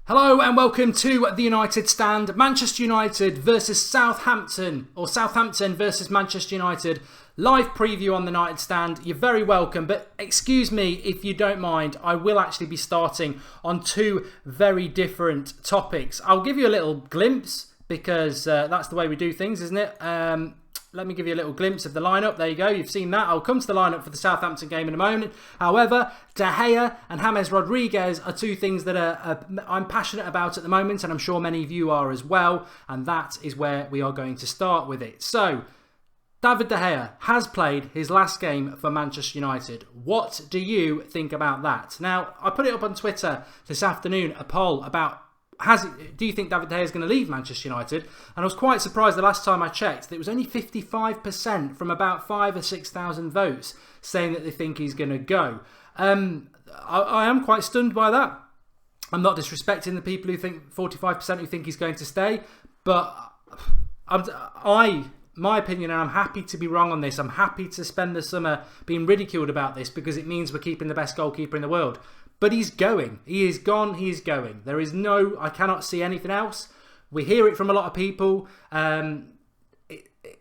Hello and welcome to the United Stand. Manchester United versus Southampton, or Southampton versus Manchester United. Live preview on the United Stand. You're very welcome, but excuse me if you don't mind, I will actually be starting on two very different topics. I'll give you a little glimpse because that's the way we do things, isn't it? Let me give you a little glimpse of the lineup. There you go. You've seen that. I'll come to the lineup for the Southampton game in a moment. However, De Gea and James Rodriguez are two things that I'm passionate about at the moment, and I'm sure many of you are as well. And that is where we are going to start with it. So, David De Gea has played his last game for Manchester United. What do you think about that? Now, I put it up on Twitter this afternoon, a poll about do you think David De Gea is going to leave Manchester United? And I was quite surprised the last time I checked that it was only 55% from about 5,000 or 6,000 votes saying that they think he's going to go. I am quite stunned by that. I'm not disrespecting the people who think 45% who think he's going to stay, but my opinion, and I'm happy to be wrong on this. I'm happy to spend the summer being ridiculed about this because it means we're keeping the best goalkeeper in the world. But he's going. He is gone. He is going. There is I cannot see anything else. We hear it from a lot of people.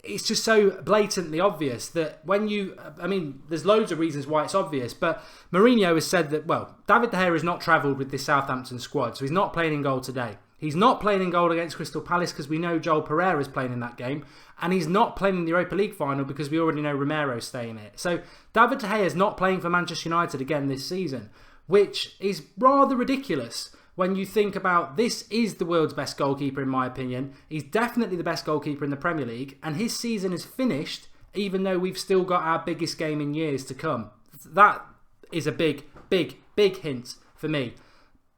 It's just so blatantly obvious that there's loads of reasons why it's obvious, but Mourinho has said that, David De Gea has not travelled with this Southampton squad, so he's not playing in goal today. He's not playing in goal against Crystal Palace because we know Joel Pereira is playing in that game. And he's not playing in the Europa League final because we already know Romero's staying in it. So David De Gea is not playing for Manchester United again this season, which is rather ridiculous when you think about this is the world's best goalkeeper in my opinion. He's definitely the best goalkeeper in the Premier League, and his season is finished even though we've still got our biggest game in years to come. That is a big hint for me.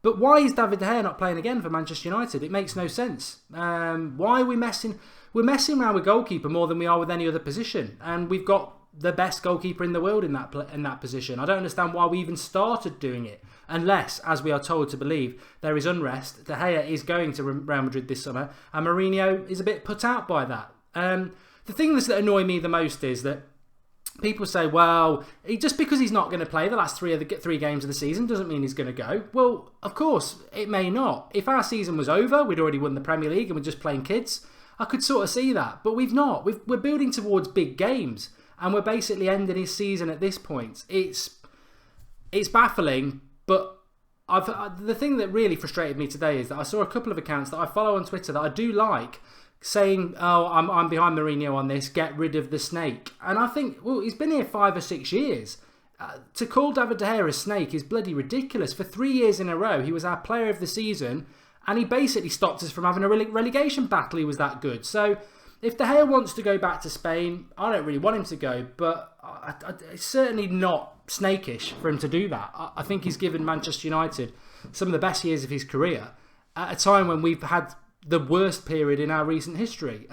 But why is David De Gea not playing again for Manchester United? It makes no sense. Why are we messing? We're messing around with goalkeeper more than we are with any other position, and we've got the best goalkeeper in the world in that position. I don't understand why we even started doing it, unless, as we are told to believe, there is unrest. De Gea is going to Real Madrid this summer, and Mourinho is a bit put out by that. The things that annoy me the most is that people say, just because he's not going to play the last three games of the season doesn't mean he's going to go. Well, of course, it may not. If our season was over, we'd already won the Premier League and we're just playing kids, I could sort of see that. But we've not. We're building towards big games, and we're basically ending his season at this point. It's baffling, but the thing that really frustrated me today is that I saw a couple of accounts that I follow on Twitter that I do like, saying, I'm behind Mourinho on this, get rid of the snake. And I think, he's been here 5 or 6 years. To call David De Gea a snake is bloody ridiculous. For 3 years in a row, he was our player of the season, and he basically stopped us from having a relegation battle. He was that good. So if De Gea wants to go back to Spain, I don't really want him to go, but it's certainly not snakish for him to do that. I think he's given Manchester United some of the best years of his career at a time when we've had the worst period in our recent history.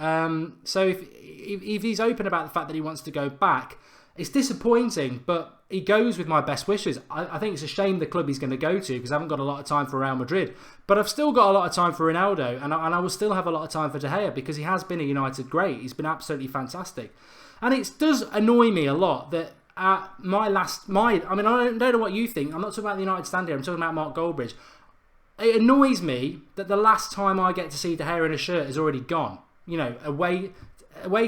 So if he's open about the fact that he wants to go back, it's disappointing, but he goes with my best wishes. I think it's a shame the club he's going to go to because I haven't got a lot of time for Real Madrid, but I've still got a lot of time for Ronaldo, and I will still have a lot of time for De Gea because he has been a United great. He's been absolutely fantastic, and it does annoy me a lot that I don't know what you think. I'm not talking about the United Stand here. I'm talking about Mark Goldbridge. It annoys me that the last time I get to see De Gea in a shirt is already gone. You know, away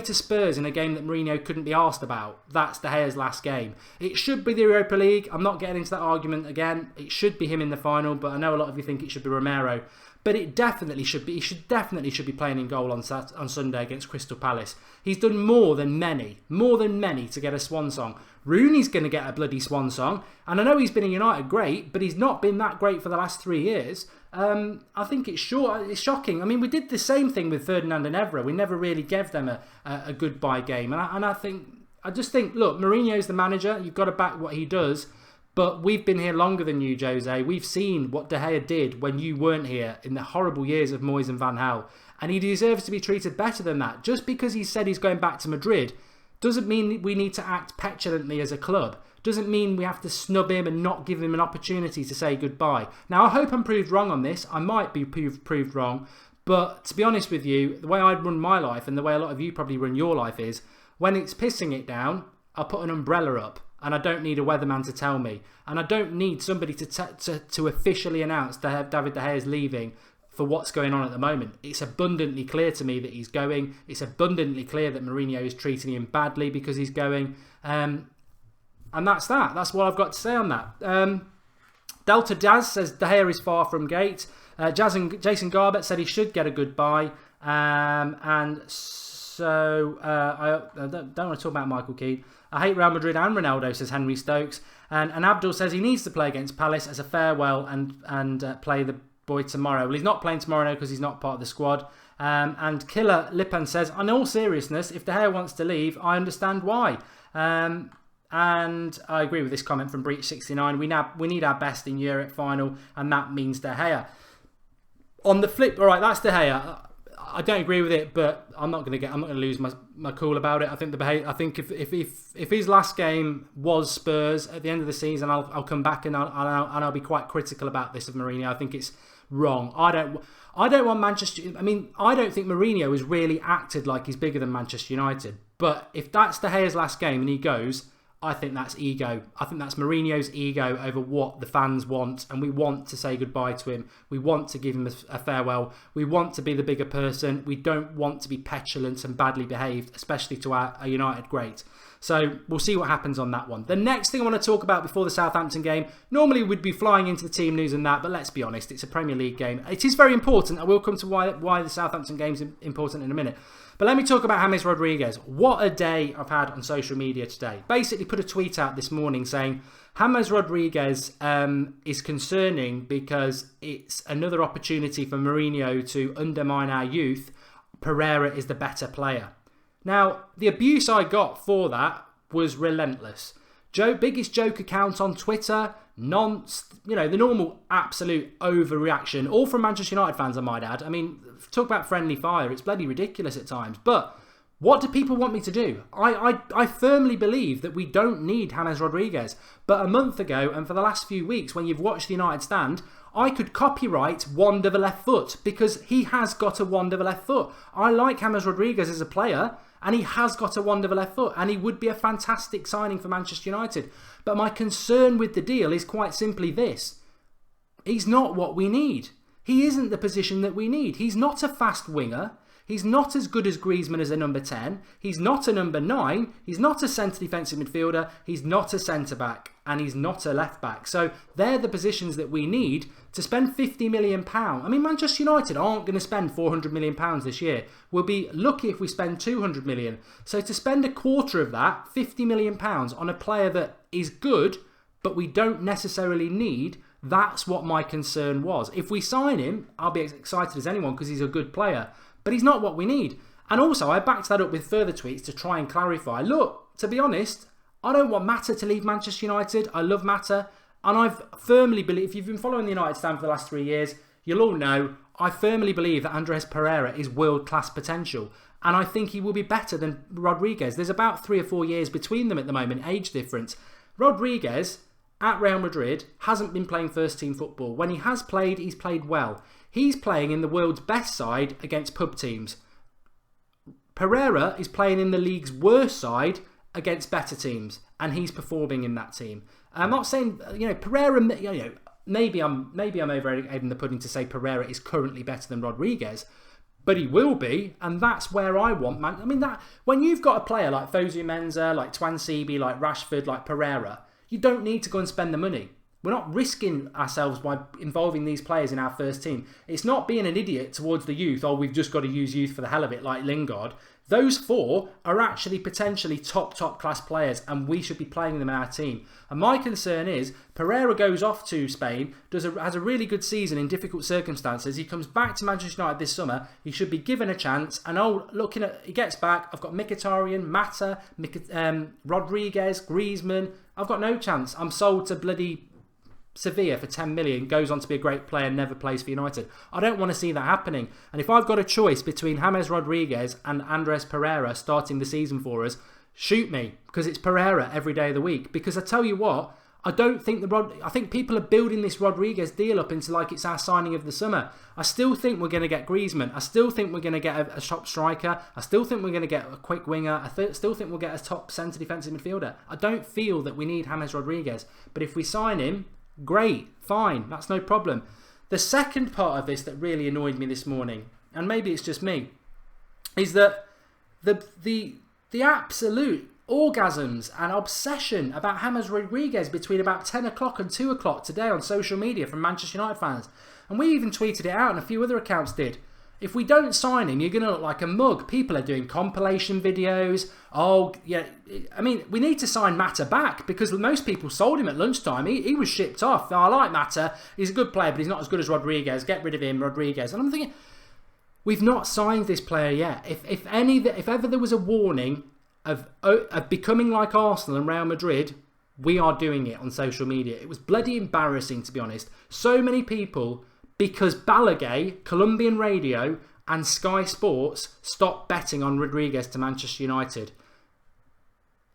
to Spurs in a game that Mourinho couldn't be asked about. That's De Gea's last game. It should be the Europa League. I'm not getting into that argument again. It should be him in the final, but I know a lot of you think it should be Romero. But it definitely should be. He should definitely be playing in goal on Sunday against Crystal Palace. He's done more than many to get a swan song. Rooney's going to get a bloody swan song, and I know he's been in United great, but he's not been that great for the last 3 years. I think it's shocking. I mean, we did the same thing with Ferdinand and Evra. We never really gave them a goodbye game, and I just think, look, Mourinho's the manager. You've got to back what he does. But we've been here longer than you, Jose. We've seen what De Gea did when you weren't here in the horrible years of Moyes and Van Gaal. And he deserves to be treated better than that. Just because he said he's going back to Madrid doesn't mean we need to act petulantly as a club. Doesn't mean we have to snub him and not give him an opportunity to say goodbye. Now, I hope I'm proved wrong on this. I might be proved wrong. But to be honest with you, the way I run my life and the way a lot of you probably run your life is, when it's pissing it down, I'll put an umbrella up. and I don't need a weatherman to tell me, and I don't need somebody to officially announce that David De Gea is leaving for what's going on at the moment. It's abundantly clear to me that he's going. It's abundantly clear that Mourinho is treating him badly because he's going. And that's that. That's what I've got to say on that. Delta Jazz says De Gea is far from gate. Jason Garbett said he should get a goodbye. And so I don't want to talk about Michael Keane. I hate Real Madrid and Ronaldo, says Henry Stokes. And Abdul says he needs to play against Palace as a farewell and play the boy tomorrow. Well, he's not playing tomorrow because he's not part of the squad. And Killer Lipan says, in all seriousness, if De Gea wants to leave, I understand why. And I agree with this comment from Breach69. We need our best in Europe final, and that means De Gea. On the flip, all right, that's De Gea. I don't agree with it, but I'm not going to lose my cool about it. I think if his last game was Spurs at the end of the season, I'll come back and I'll be quite critical about this of Mourinho. I think it's wrong. I don't want Manchester. I mean, I don't think Mourinho has really acted like he's bigger than Manchester United. But if that's De Gea's last game and he goes, I think that's ego. I think that's Mourinho's ego over what the fans want, and we want to say goodbye to him. We want to give him a farewell. We want to be the bigger person. We don't want to be petulant and badly behaved, especially to our United great. So we'll see what happens on that one. The next thing I want to talk about before the Southampton game, normally we'd be flying into the team news and that, but let's be honest, it's a Premier League game. It is very important. I will come to why the Southampton game is important in a minute. But let me talk about James Rodriguez. What a day I've had on social media today. Basically put a tweet out this morning saying James Rodriguez is concerning because it's another opportunity for Mourinho to undermine our youth. Pereira is the better player. Now, the abuse I got for that was relentless. Biggest joke account on Twitter, the normal absolute overreaction, all from Manchester United fans, I might add. I mean, talk about friendly fire, it's bloody ridiculous at times. But what do people want me to do? I firmly believe that we don't need James Rodriguez. But a month ago, and for the last few weeks, when you've watched the United stand, I could copyright wander the left foot because he has got a wander the left foot. I like James Rodriguez as a player, and he has got a wand of a left foot, and he would be a fantastic signing for Manchester United. But my concern with the deal is quite simply this. He's not what we need. He isn't the position that we need. He's not a fast winger. He's not as good as Griezmann as a number 10. He's not a number 9. He's not a centre defensive midfielder. He's not a centre-back. And he's not a left-back. So they're the positions that we need to spend £50 million. I mean, Manchester United aren't going to spend £400 million this year. We'll be lucky if we spend £200 million. So to spend a quarter of that, £50 million, on a player that is good, but we don't necessarily need, that's what my concern was. If we sign him, I'll be as excited as anyone because he's a good player. But he's not what we need. And also, I backed that up with further tweets to try and clarify. Look, to be honest, I don't want Mata to leave Manchester United. I love Mata. And I firmly believe, if you've been following the United stand for the last 3 years, you'll all know, I firmly believe that Andres Pereira is world-class potential. And I think he will be better than Rodriguez. There's about 3 or 4 years between them at the moment, age difference. Rodriguez, at Real Madrid, hasn't been playing first-team football. When he has played, he's played well. He's playing in the world's best side against pub teams. Pereira is playing in the league's worst side against better teams, and he's performing in that team. I'm not saying, Pereira, maybe I'm over-egging the pudding to say Pereira is currently better than Rodriguez, but he will be, and that's where I want, man. I mean, that when you've got a player like Fosu Mensah, like Twansibi, like Rashford, like Pereira, you don't need to go and spend the money. We're not risking ourselves by involving these players in our first team. It's not being an idiot towards the youth, we've just got to use youth for the hell of it, like Lingard. Those 4 are actually potentially top class players, and we should be playing them in our team. And my concern is, Pereira goes off to Spain, has a really good season in difficult circumstances. He comes back to Manchester United this summer. He should be given a chance. And he gets back, I've got Mkhitaryan, Mata, Rodriguez, Griezmann. I've got no chance. I'm sold to bloody Sevilla for 10 million, goes on to be a great player, never plays for United. I don't want to see that happening. And if I've got a choice between James Rodriguez and Andres Pereira starting the season for us, shoot me, because it's Pereira every day of the week. Because I tell you what, I don't think I think people are building this Rodriguez deal up into like it's our signing of the summer. I still think we're going to get Griezmann. I still think we're going to get a top striker. I still think we're going to get a quick winger. I still think we'll get a top centre defensive midfielder. I don't feel that we need James Rodriguez. But if we sign him, great, fine, that's no problem. The second part of this that really annoyed me this morning, and maybe it's just me, is that the absolute orgasms and obsession about James Rodriguez between about 10 o'clock and 2 o'clock today on social media from Manchester United fans. And we even tweeted it out and a few other accounts did. If we don't sign him, you're going to look like a mug. People are doing compilation videos. Oh, yeah. I mean, we need to sign Mata back because most people sold him at lunchtime. He was shipped off. I like Mata. He's a good player, but he's not as good as Rodriguez. Get rid of him, Rodriguez. And I'm thinking, we've not signed this player yet. If ever there was a warning of becoming like Arsenal and Real Madrid, we are doing it on social media. It was bloody embarrassing, to be honest. So many people, because Balaguer, Colombian radio, and Sky Sports stopped betting on Rodriguez to Manchester United.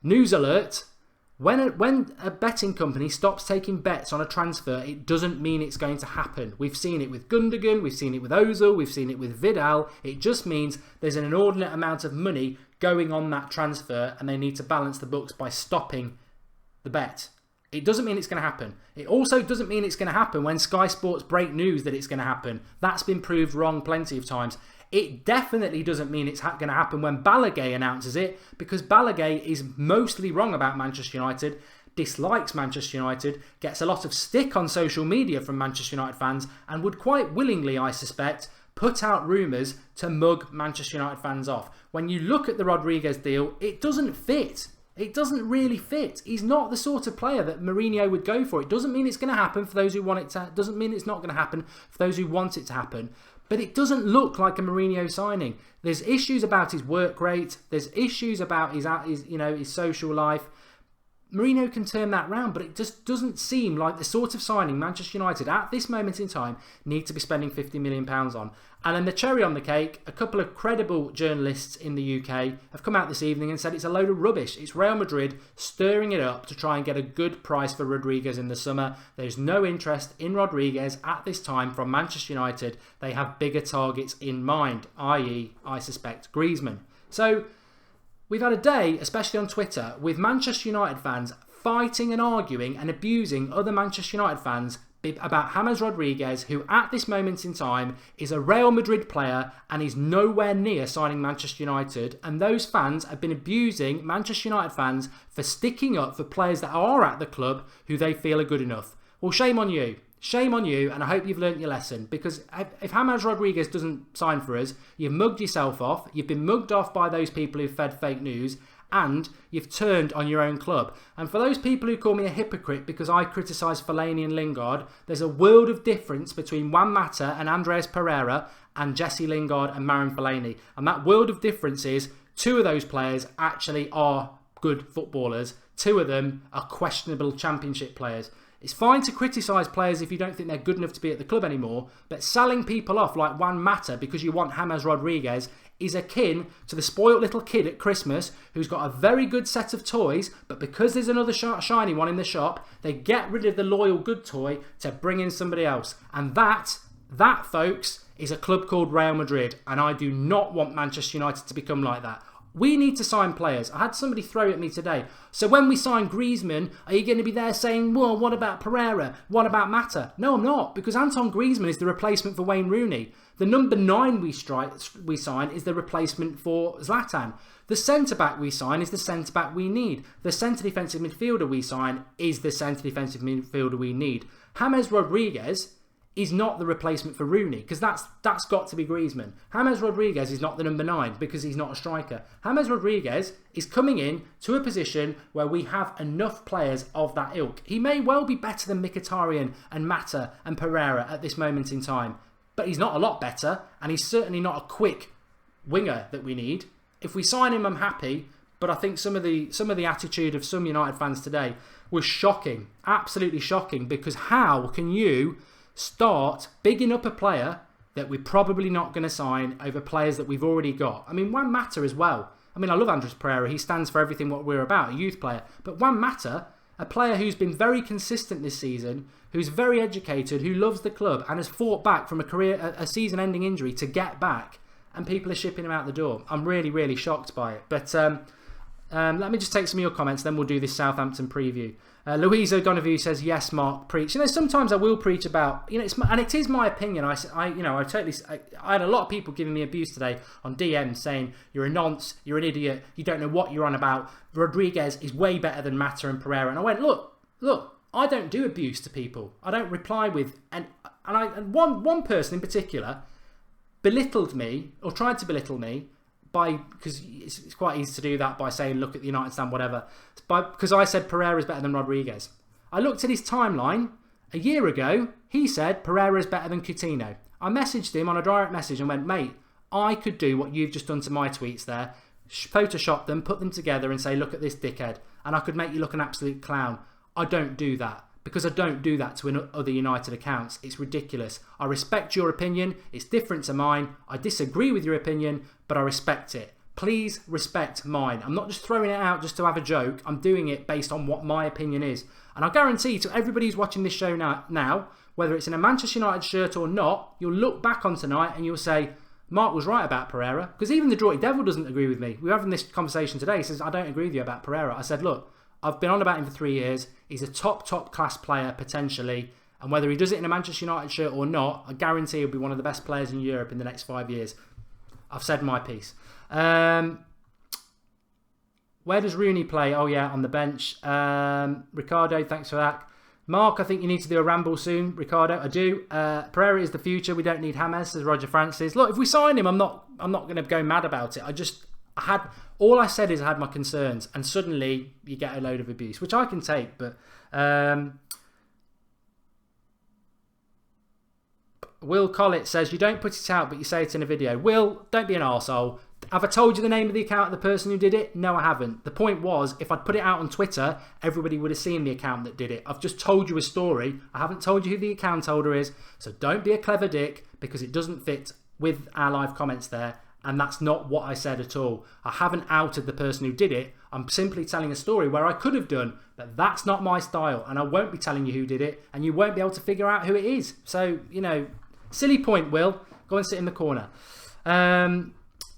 News alert. When a betting company stops taking bets on a transfer, it doesn't mean it's going to happen. We've seen it with Gundogan, we've seen it with Ozil, we've seen it with Vidal. It just means there's an inordinate amount of money going on that transfer and they need to balance the books by stopping the bet. It doesn't mean it's going to happen. It also doesn't mean it's going to happen when Sky Sports break news that it's going to happen. That's been proved wrong plenty of times. It definitely doesn't mean it's going to happen when Balaguer announces it, because Balaguer is mostly wrong about Manchester United, dislikes Manchester United, gets a lot of stick on social media from Manchester United fans, and would quite willingly, I suspect, put out rumours to mug Manchester United fans off. When you look at the Rodriguez deal, it doesn't fit. It doesn't really fit. He's not the sort of player that Mourinho would go for. It doesn't mean it's going to happen for those who want it to. Doesn't mean it's not going to happen for those who want it to happen. But it doesn't look like a Mourinho signing. There's issues about his work rate. There's issues about his social life. Mourinho can turn that round, but it just doesn't seem like the sort of signing Manchester United at this moment in time need to be spending £50 million on. And then the cherry on the cake, a couple of credible journalists in the UK have come out this evening and said it's a load of rubbish. It's Real Madrid stirring it up to try and get a good price for Rodriguez in the summer. There's no interest in Rodriguez at this time from Manchester United. They have bigger targets in mind, i.e., I suspect, Griezmann. So we've had a day, especially on Twitter, with Manchester United fans fighting and arguing and abusing other Manchester United fans about James Rodriguez, who at this moment in time is a Real Madrid player and is nowhere near signing Manchester United. And those fans have been abusing Manchester United fans for sticking up for players that are at the club who they feel are good enough. Well, shame on you. Shame on you, and I hope you've learnt your lesson, because if James Rodriguez doesn't sign for us, you've mugged yourself off, you've been mugged off by those people who've fed fake news, and you've turned on your own club. And for those people who call me a hypocrite because I criticise Fellaini and Lingard, there's a world of difference between Juan Mata and Andreas Pereira and Jesse Lingard and Marin Fellaini. And that world of difference is two of those players actually are good footballers. Two of them are questionable championship players. It's fine to criticise players if you don't think they're good enough to be at the club anymore, but selling people off like Juan Mata because you want James Rodriguez is akin to the spoilt little kid at Christmas who's got a very good set of toys, but because there's another shiny one in the shop, they get rid of the loyal good toy to bring in somebody else. And that, folks, is a club called Real Madrid, and I do not want Manchester United to become like that. We need to sign players. I had somebody throw at me today. So when we sign Griezmann, are you going to be there saying, well, what about Pereira? What about Mata? No, I'm not, because Anton Griezmann is the replacement for Wayne Rooney. The number 9 we sign is the replacement for Zlatan. The centre-back we sign is the centre-back we need. The centre defensive midfielder we sign is the centre defensive midfielder we need. James Rodriguez is not the replacement for Rooney, because that's got to be Griezmann. James Rodriguez is not the number 9 because he's not a striker. James Rodriguez is coming in to a position where we have enough players of that ilk. He may well be better than Mkhitaryan and Mata and Pereira at this moment in time, but he's not a lot better, and he's certainly not a quick winger that we need. If we sign him, I'm happy, but I think some of the attitude of some United fans today was shocking, absolutely shocking, because how can you start bigging up a player that we're probably not going to sign over players that we've already got? I mean, Juan Mata as well. I mean, I love Andres Pereira. He stands for everything what we're about, a youth player. But Juan Mata, A player who's been very consistent this season, who's very educated, who loves the club and has fought back from a season-ending injury to get back, and people are shipping him out the door. I'm really, really shocked by it. But let me just take some of your comments, then we'll do this Southampton preview. Louise O'Donoghue says, yes, Mark, preach. Sometimes I will preach about, and it is my opinion. I had a lot of people giving me abuse today on DM saying, you're a nonce, you're an idiot, you don't know what you're on about. Rodriguez is way better than Mata and Pereira. And I went, look, I don't do abuse to people. I don't reply with, and one person in particular belittled me, or tried to belittle me, because it's quite easy to do that by saying, look at the United stand, whatever. Because I said Pereira is better than Rodriguez. I looked at his timeline. A year ago, he said Pereira is better than Coutinho. I messaged him on a direct message and went, mate, I could do what you've just done to my tweets there. Photoshop them, put them together and say, look at this dickhead. And I could make you look an absolute clown. I don't do that. Because I don't do that to other United accounts. It's ridiculous. I respect your opinion. It's different to mine. I disagree with your opinion, but I respect it. Please respect mine. I'm not just throwing it out just to have a joke. I'm doing it based on what my opinion is. And I guarantee to everybody who's watching this show now, whether it's in a Manchester United shirt or not, you'll look back on tonight and you'll say, Mark was right about Pereira. Because even the Draughty Devil doesn't agree with me. We were having this conversation today. He says, I don't agree with you about Pereira. I said, look, I've been on about him for 3 years. He's a top class player, potentially. And whether he does it in a Manchester United shirt or not, I guarantee he'll be one of the best players in Europe in the next 5 years. I've said my piece. Where does Rooney play? Oh, yeah, on the bench. Ricardo, thanks for that. Mark, I think you need to do a ramble soon. Ricardo, I do. Pereira is the future. We don't need James, says Roger Francis. Look, if we sign him, I'm not going to go mad about it. All I said is I had my concerns, and suddenly you get a load of abuse, which I can take. But Will Collett says, you don't put it out, but you say it in a video. Will, don't be an arsehole. Have I told you the name of the account of the person who did it? No, I haven't. The point was, if I'd put it out on Twitter, everybody would have seen the account that did it. I've just told you a story. I haven't told you who the account holder is. So don't be a clever dick, because it doesn't fit with our live comments there. And that's not what I said at all. I haven't outed the person who did it. I'm simply telling a story where I could have done, but that's not my style. And I won't be telling you who did it, and you won't be able to figure out who it is. So, silly point, Will. Go and sit in the corner.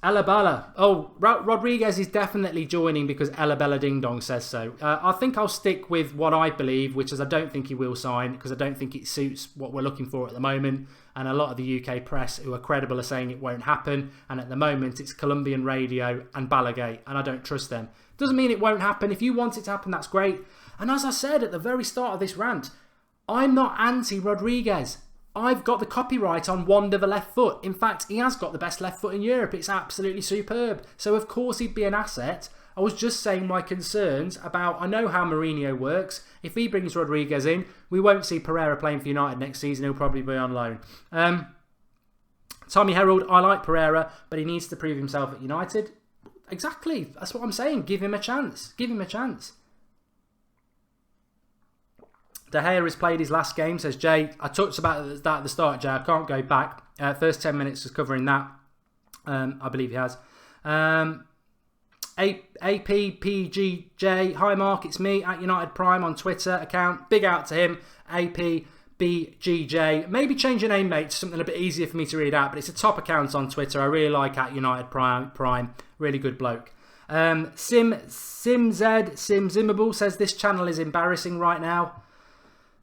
Alabala. Oh, Rodriguez is definitely joining because Alabella Ding Dong says so. I think I'll stick with what I believe, which is I don't think he will sign, because I don't think it suits what we're looking for at the moment. And a lot of the UK press who are credible are saying it won't happen. And at the moment, it's Colombian Radio and Balagate, and I don't trust them. Doesn't mean it won't happen. If you want it to happen, that's great. And as I said at the very start of this rant, I'm not anti-Rodriguez. I've got the copyright on Wander the left foot. In fact, he has got the best left foot in Europe. It's absolutely superb. So, of course, he'd be an asset. I was just saying my concerns about, I know how Mourinho works. If he brings Rodriguez in, we won't see Pereira playing for United next season. He'll probably be on loan. Tommy Herald, I like Pereira, but he needs to prove himself at United. Exactly. That's what I'm saying. Give him a chance. Give him a chance. De Gea has played his last game, says Jay. I talked about that at the start, Jay. I can't go back. First 10 minutes was covering that. I believe he has. APPGJ. Hi, Mark. It's me at United Prime on Twitter account. Big out to him. APBGJ. Maybe change your name, mate, to something a bit easier for me to read out. But it's a top account on Twitter. I really like at United Prime. Really good bloke. Simzimable says this channel is embarrassing right now.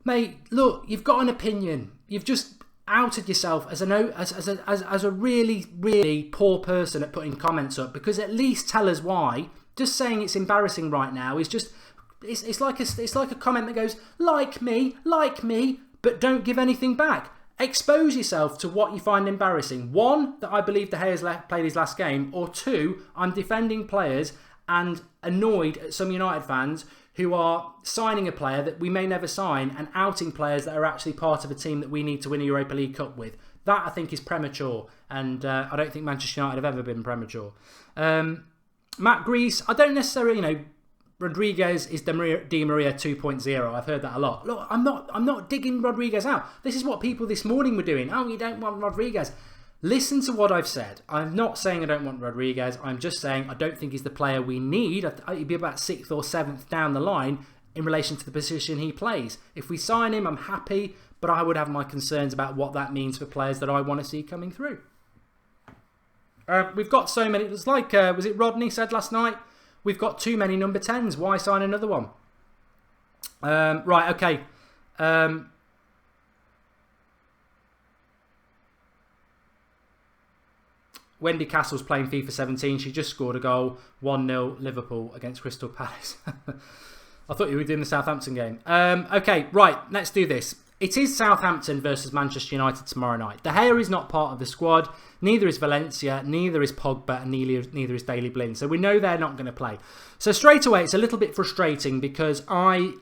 Mate, look, you've got an opinion. You've just outed yourself as a really, really poor person at putting comments up, because at least tell us why. Just saying it's embarrassing right now is just it's like a comment that goes like me, but don't give anything back. Expose yourself to what you find embarrassing. One, that I believe De Gea has played his last game, or two, I'm defending players and annoyed at some United fans who are signing a player that we may never sign and outing players that are actually part of a team that we need to win a Europa League Cup with. That, I think, is premature, and I don't think Manchester United have ever been premature. Matt Grease, I don't necessarily, Rodriguez is Di Maria 2.0. I've heard that a lot. Look, I'm not digging Rodriguez out. This is what people this morning were doing. Oh, you don't want Rodriguez. Listen to what I've said. I'm not saying I don't want Rodriguez. I'm just saying I don't think he's the player we need. He'd be about 6th or 7th down the line in relation to the position he plays. If we sign him, I'm happy, but I would have my concerns about what that means for players that I want to see coming through. We've got so many. It's like, was it Rodney said last night? We've got too many number 10s. Why sign another one? Right, okay. Wendy Castle's playing FIFA 17. She just scored a goal. 1-0 Liverpool against Crystal Palace. I thought you were doing the Southampton game. Okay, right, let's do this. It is Southampton versus Manchester United tomorrow night. De Gea is not part of the squad. Neither is Valencia. Neither is Pogba. And neither is Daley Blind. So we know they're not going to play. So straight away, it's a little bit frustrating because I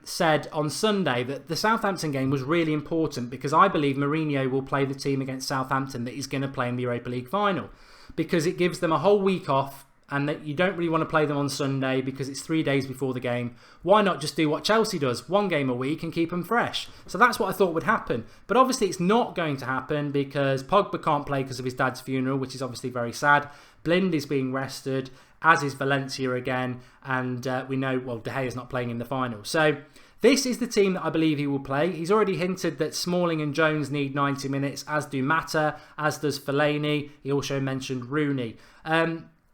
said on Sunday that the Southampton game was really important because I believe Mourinho will play the team against Southampton that he's going to play in the Europa League final because it gives them a whole week off. And that you don't really want to play them on Sunday because it's 3 days before the game. Why not just do what Chelsea does, 1 game a week and keep them fresh? So that's what I thought would happen. But obviously it's not going to happen because Pogba can't play because of his dad's funeral, which is obviously very sad. Blind is being rested, as is Valencia again. And we know, well, De Gea is not playing in the final. So this is the team that I believe he will play. He's already hinted that Smalling and Jones need 90 minutes, as do Mata, as does Fellaini. He also mentioned Rooney.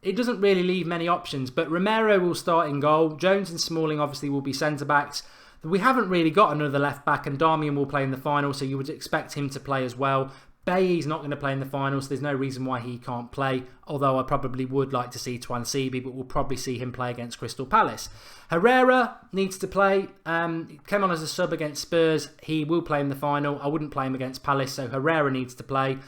It doesn't really leave many options, but Romero will start in goal. Jones and Smalling obviously will be centre-backs. We haven't really got another left-back, and Darmian will play in the final, so you would expect him to play as well. Bailly's not going to play in the final, so there's no reason why he can't play, although I probably would like to see Tuan Sebi, but we'll probably see him play against Crystal Palace. Herrera needs to play. He came on as a sub against Spurs. He will play in the final. I wouldn't play him against Palace, so Herrera needs to play.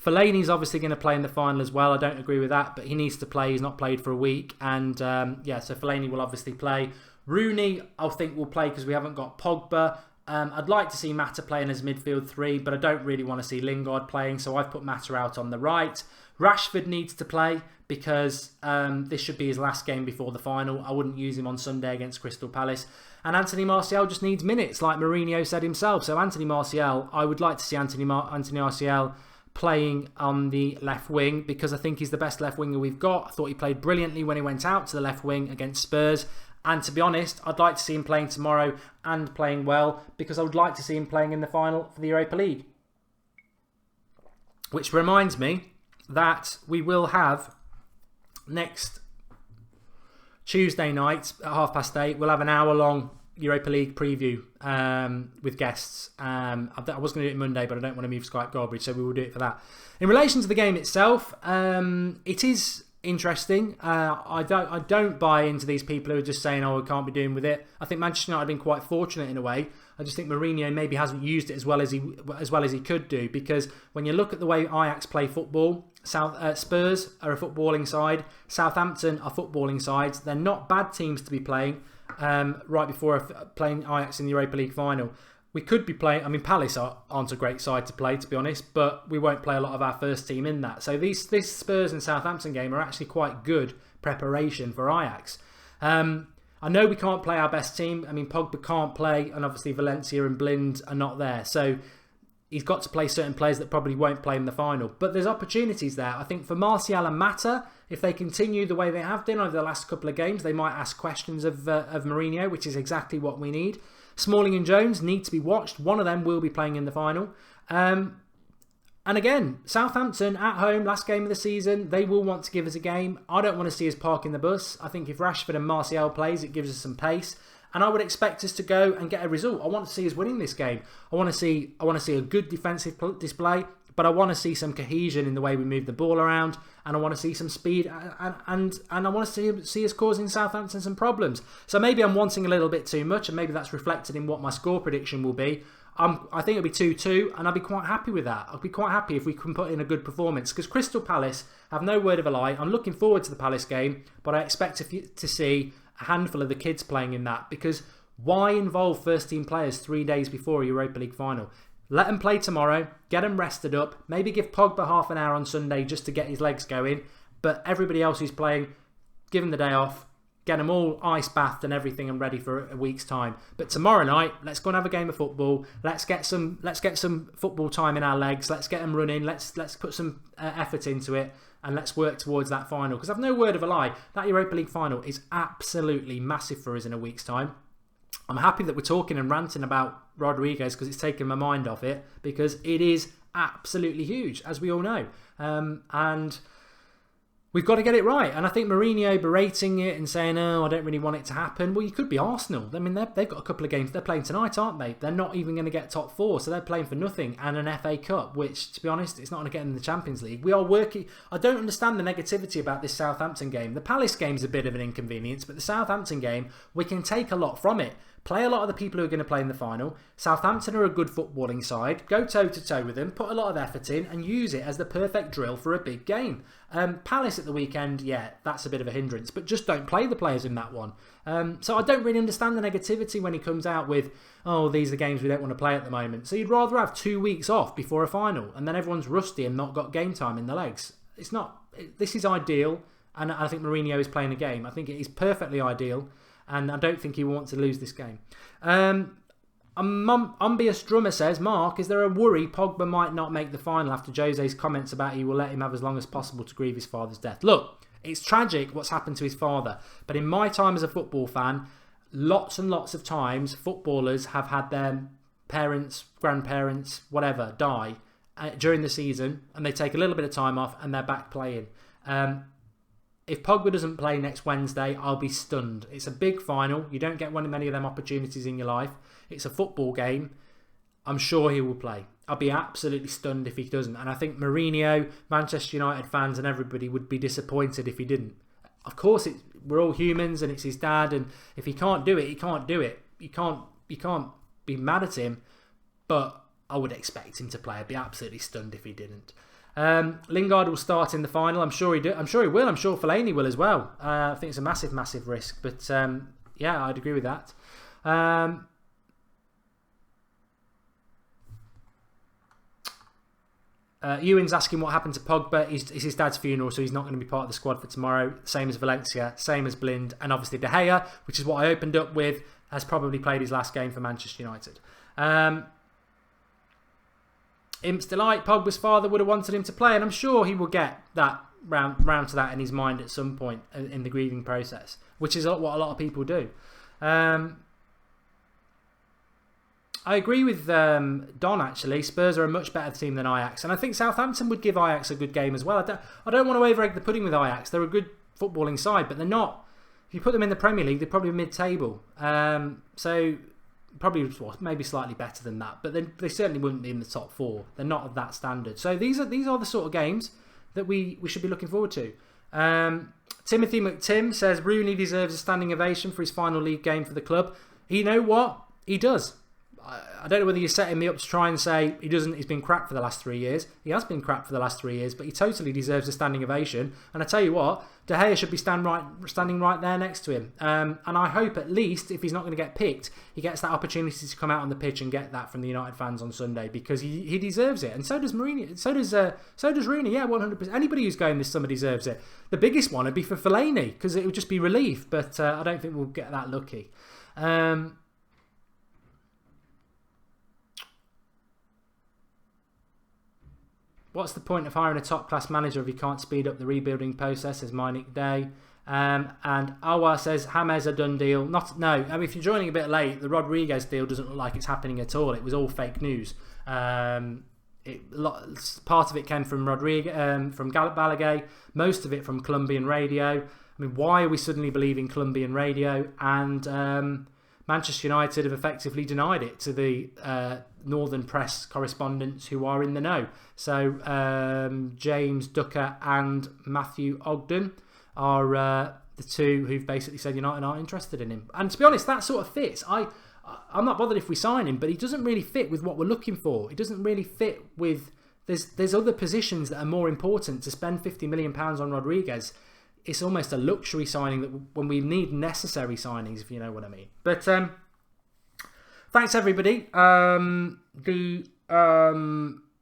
Fellaini's obviously going to play in the final as well. I don't agree with that, but he needs to play. He's not played for a week. And yeah, so Fellaini will obviously play. Rooney, I think, will play because we haven't got Pogba. I'd like to see Mata playing as midfield 3, but I don't really want to see Lingard playing, so I've put Mata out on the right. Rashford needs to play because this should be his last game before the final. I wouldn't use him on Sunday against Crystal Palace. And Anthony Martial just needs minutes, like Mourinho said himself. So Anthony Martial, I would like to see Anthony Martial playing on the left wing because I think he's the best left winger we've got. I thought he played brilliantly when he went out to the left wing against Spurs. And to be honest, I'd like to see him playing tomorrow and playing well because I would like to see him playing in the final for the Europa League. Which reminds me that we will have next Tuesday night at 8:30, we'll have an hour-long Europa League preview with guests. I was going to do it Monday, but I don't want to move Skype garbage, so we will do it for that. In relation to the game itself, it is interesting. I don't buy into these people who are just saying, "Oh, we can't be doing with it." I think Manchester United have been quite fortunate in a way. I just think Mourinho maybe hasn't used it as well as he could do, because when you look at the way Ajax play football, Spurs are a footballing side, Southampton are footballing sides. They're not bad teams to be playing. Right before playing Ajax in the Europa League final. We could be playing, I mean, Palace aren't a great side to play, to be honest, but we won't play a lot of our first team in that. So this Spurs and Southampton game are actually quite good preparation for Ajax. I know we can't play our best team. I mean, Pogba can't play, and obviously Valencia and Blind are not there. So he's got to play certain players that probably won't play in the final. But there's opportunities there. I think for Martial and Mata, if they continue the way they have done over the last couple of games, they might ask questions of Mourinho, which is exactly what we need. Smalling and Jones need to be watched. One of them will be playing in the final. And again, Southampton at home, last game of the season, they will want to give us a game. I don't want to see us parking the bus. I think if Rashford and Martial plays, it gives us some pace. And I would expect us to go and get a result. I want to see us winning this game. I want to see a good defensive display, but I want to see some cohesion in the way we move the ball around, and I want to see some speed, and I want to see us causing Southampton some problems. So maybe I'm wanting a little bit too much, and maybe that's reflected in what my score prediction will be. I think it'll be 2-2, and I'll be quite happy with that. I'll be quite happy if we can put in a good performance, because Crystal Palace have no word of a lie. I'm looking forward to the Palace game, but I expect to see a handful of the kids playing in that, because why involve first team players 3 days before a Europa League final? Let them play tomorrow, get them rested up, maybe give Pogba half an hour on Sunday just to get his legs going, but everybody else who's playing, give them the day off, get them all ice bathed and everything and ready for a week's time. But tomorrow night, let's go and have a game of football. Let's get some football time in our legs. Let's get them running. Let's put some effort into it, and let's work towards that final. Because I've no word of a lie, that Europa League final is absolutely massive for us in a week's time. I'm happy that we're talking and ranting about Rodriguez because it's taken my mind off it, because it is absolutely huge, as we all know. And we've got to get it right. And I think Mourinho berating it and saying, oh, I don't really want it to happen. Well, you could be Arsenal. I mean, they've got a couple of games. They're playing tonight, aren't they? They're not even going to get top 4. So they're playing for nothing and an FA Cup, which, to be honest, it's not going to get in the Champions League. We are working. I don't understand the negativity about this Southampton game. The Palace game's a bit of an inconvenience, but the Southampton game, we can take a lot from it. Play a lot of the people who are going to play in the final. Southampton are a good footballing side. Go toe-to-toe with them. Put a lot of effort in and use it as the perfect drill for a big game. Palace at the weekend, yeah, that's a bit of a hindrance. But just don't play the players in that one. So I don't really understand the negativity when he comes out with, oh, these are games we don't want to play at the moment. So you'd rather have 2 weeks off before a final. And then everyone's rusty and not got game time in the legs. It's not. This is ideal. And I think Mourinho is playing a game. I think it is perfectly ideal. And I don't think he wants to lose this game. Umbius Drummer says, Mark, is there a worry Pogba might not make the final after Jose's comments about he will let him have as long as possible to grieve his father's death? Look, it's tragic what's happened to his father. But in my time as a football fan, lots and lots of times footballers have had their parents, grandparents, whatever, die during the season. And they take a little bit of time off and they're back playing. If Pogba doesn't play next Wednesday, I'll be stunned. It's a big final. You don't get many of them opportunities in your life. It's a football game. I'm sure he will play. I'll be absolutely stunned if he doesn't. And I think Mourinho, Manchester United fans and everybody would be disappointed if he didn't. Of course, we're all humans and it's his dad. And if he can't do it, he can't do it. You can't be mad at him. But I would expect him to play. I'd be absolutely stunned if he didn't. Lingard will start in the final. I'm sure he will. I'm sure Fellaini will as well. I think it's a massive, massive risk. But yeah, I'd agree with that. Ewan's asking what happened to Pogba. It's his dad's funeral, so he's not going to be part of the squad for tomorrow. Same as Valencia, same as Blind, and obviously De Gea, which is what I opened up with, has probably played his last game for Manchester United. Imps Delight, Pogba's father would have wanted him to play, and I'm sure he will get that round to that in his mind at some point in the grieving process, which is what a lot of people do. I agree with Don, actually. Spurs are a much better team than Ajax, and I think Southampton would give Ajax a good game as well. I don't want to over-egg the pudding with Ajax. They're a good footballing side, but they're not. If you put them in the Premier League, they're probably mid-table. So probably maybe slightly better than that, but they certainly wouldn't be in the top 4. They're not of that standard. So these are the sort of games that we should be looking forward to. Timothy McTim says Rooney deserves a standing ovation for his final league game for the club. You know what? He does. I don't know whether you're setting me up to try and say he doesn't. He's been crap for the last 3 years. He has been crap for the last 3 years, but he totally deserves a standing ovation. And I tell you what, De Gea should be standing right there next to him. And I hope at least, if he's not going to get picked, he gets that opportunity to come out on the pitch and get that from the United fans on Sunday, because he deserves it. And so does Mourinho. So does Rooney. Yeah, 100%. Anybody who's going this summer deserves it. The biggest one would be for Fellaini, because it would just be relief. But I don't think we'll get that lucky. What's the point of hiring a top-class manager if he can't speed up the rebuilding process, as Mike Day? And Awa says, James a done deal. No, I mean, if you're joining a bit late, the Rodriguez deal doesn't look like it's happening at all. It was all fake news. Part of it came from Rodriguez, from Balagay, most of it from Colombian radio. I mean, why are we suddenly believing Colombian radio? And Manchester United have effectively denied it to the northern press correspondents who are in the know. So James Ducker and Matthew Ogden are the two who've basically said United aren't interested in him. And to be honest, that sort of fits. I'm not bothered if we sign him, but he doesn't really fit with what we're looking for. He doesn't really fit with... There's other positions that are more important. To spend £50 million on Rodriguez, it's almost a luxury signing that when we need necessary signings, if you know what I mean. But thanks everybody.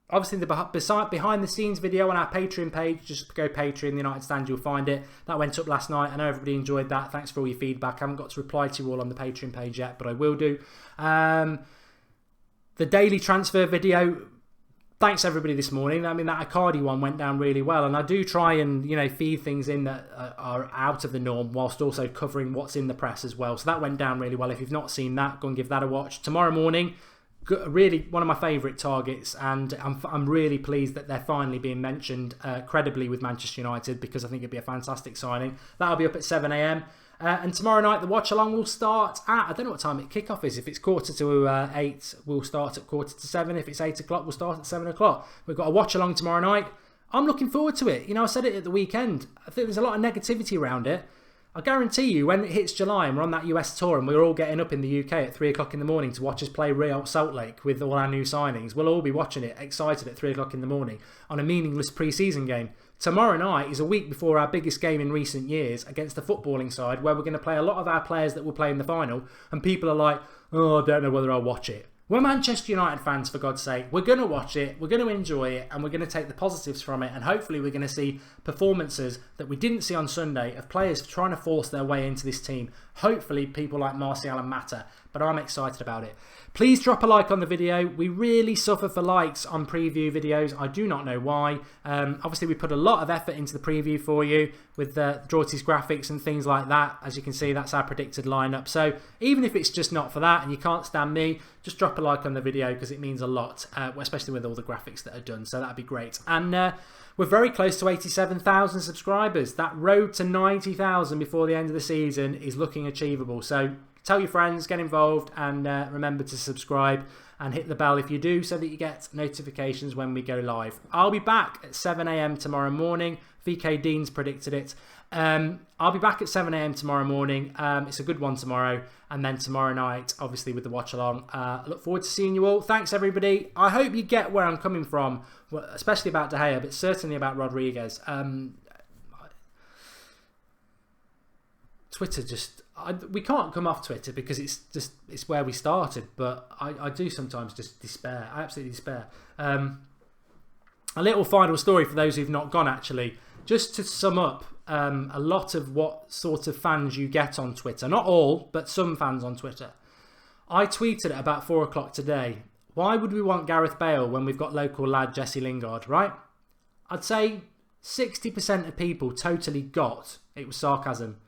Obviously the behind the scenes video on our Patreon page, just go Patreon, the United Stand, you'll find it. That went up last night. I know everybody enjoyed that. Thanks for all your feedback. I haven't got to reply to you all on the Patreon page yet, but I will do. The daily transfer video, thanks everybody this morning. I mean, that Icardi one went down really well, and I do try and, you know, feed things in that are out of the norm whilst also covering what's in the press as well. So that went down really well. If you've not seen that, go and give that a watch. Tomorrow morning, really one of my favourite targets, and I'm really pleased that they're finally being mentioned credibly with Manchester United, because I think it'd be a fantastic signing. That'll be up at 7 a.m. And tomorrow night, the watch along will start at, I don't know what time kickoff is. If it's 8:15, we'll start at 7:15. If it's 8 o'clock, we'll start at 7 o'clock. We've got a watch along tomorrow night. I'm looking forward to it. You know, I said it at the weekend. I think there's a lot of negativity around it. I guarantee you, when it hits July and we're on that US tour and we're all getting up in the UK at 3 o'clock in the morning to watch us play Real Salt Lake with all our new signings, we'll all be watching it excited at 3 o'clock in the morning on a meaningless pre-season game. Tomorrow night is a week before our biggest game in recent years against the footballing side, where we're going to play a lot of our players that will play in the final, and people are like, oh, I don't know whether I'll watch it. We're Manchester United fans, for God's sake. We're going to watch it, we're going to enjoy it, and we're going to take the positives from it, and hopefully we're going to see performances that we didn't see on Sunday of players trying to force their way into this team. Hopefully people like Martial and Mata, but I'm excited about it. Please drop a like on the video. We really suffer for likes on preview videos. I do not know why. Obviously, we put a lot of effort into the preview for you with the Drawties graphics and things like that. As you can see, that's our predicted lineup. So even if it's just not for that and you can't stand me, just drop a like on the video, because it means a lot, especially with all the graphics that are done. So that'd be great. And we're very close to 87,000 subscribers. That road to 90,000 before the end of the season is looking achievable. So tell your friends, get involved, and remember to subscribe and hit the bell if you do, so that you get notifications when we go live. I'll be back at 7 a.m. tomorrow morning. VK Dean's predicted it. I'll be back at 7 a.m. tomorrow morning. It's a good one tomorrow. And then tomorrow night, obviously, with the watch along. Look forward to seeing you all. Thanks, everybody. I hope you get where I'm coming from, especially about De Gea, but certainly about Rodriguez. Twitter just... we can't come off Twitter because it's where we started, but I do sometimes just despair. I absolutely despair. A little final story for those who've not gone, actually. Just to sum up a lot of what sort of fans you get on Twitter. Not all, but some fans on Twitter. I tweeted at about 4 o'clock today, why would we want Gareth Bale when we've got local lad Jesse Lingard, right? I'd say 60% of people totally got it was sarcasm.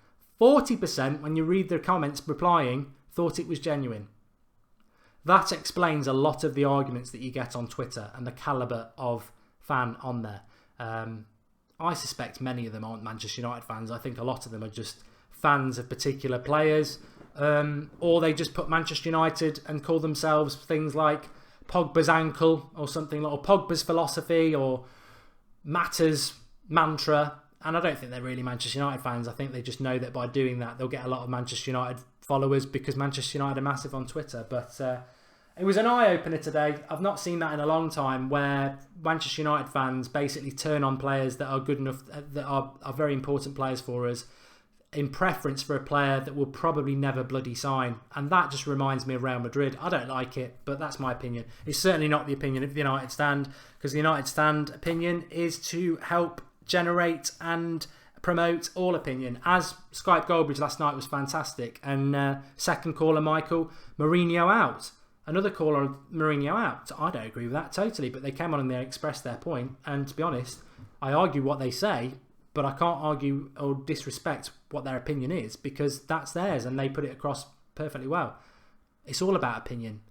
40%, when you read the comments replying, thought it was genuine. That explains a lot of the arguments that you get on Twitter and the calibre of fan on there. I suspect many of them aren't Manchester United fans. I think a lot of them are just fans of particular players, or they just put Manchester United and call themselves things like Pogba's ankle or something, or Pogba's philosophy or Mata's mantra. And I don't think they're really Manchester United fans. I think they just know that by doing that, they'll get a lot of Manchester United followers, because Manchester United are massive on Twitter. But it was an eye-opener today. I've not seen that in a long time, where Manchester United fans basically turn on players that are good enough, that are very important players for us, in preference for a player that will probably never bloody sign. And that just reminds me of Real Madrid. I don't like it, but that's my opinion. It's certainly not the opinion of the United Stand, because the United Stand opinion is to help generate and promote all opinion. As Skype Goldbridge last night was fantastic. And second caller, Michael, Mourinho out. Another caller, Mourinho out. I don't agree with that totally, but they came on and they expressed their point. And to be honest, I argue what they say, but I can't argue or disrespect what their opinion is, because that's theirs and they put it across perfectly well. It's all about opinion.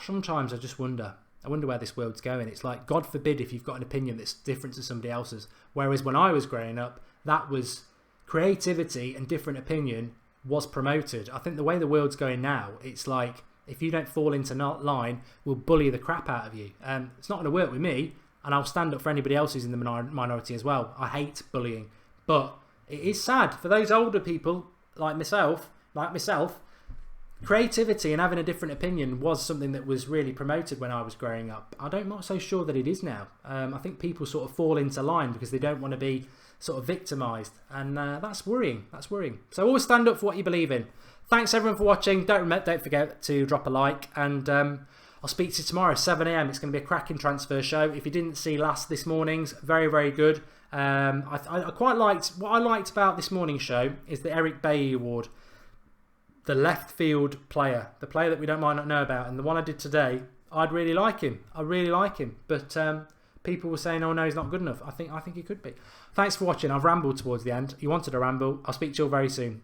Sometimes I just wonder. I wonder where this world's going. It's like, God forbid if you've got an opinion that's different to somebody else's. Whereas when I was growing up, that was creativity, and different opinion was promoted. I think the way the world's going now, it's like, if you don't fall into line, we'll bully the crap out of you. It's not going to work with me, and I'll stand up for anybody else who's in the minority as well. I hate bullying. But it is sad for those older people like myself, creativity and having a different opinion was something that was really promoted when I was growing up. I'm not so sure that it is now. I think people sort of fall into line because they don't want to be sort of victimised, and that's worrying. That's worrying. So always stand up for what you believe in. Thanks everyone for watching. Don't forget to drop a like, and I'll speak to you tomorrow 7 a.m. It's going to be a cracking transfer show. If you didn't see this morning's, very, very good. I quite liked, what I liked about this morning's show is the Eric Bailly Award. The left field player, the player that we might not know about, and the one I did today I'd really like him. I really like him. But people were saying, oh no, he's not good enough. I think he could be. Thanks for watching. I've rambled towards the end. You wanted a ramble. I'll speak to you all very soon.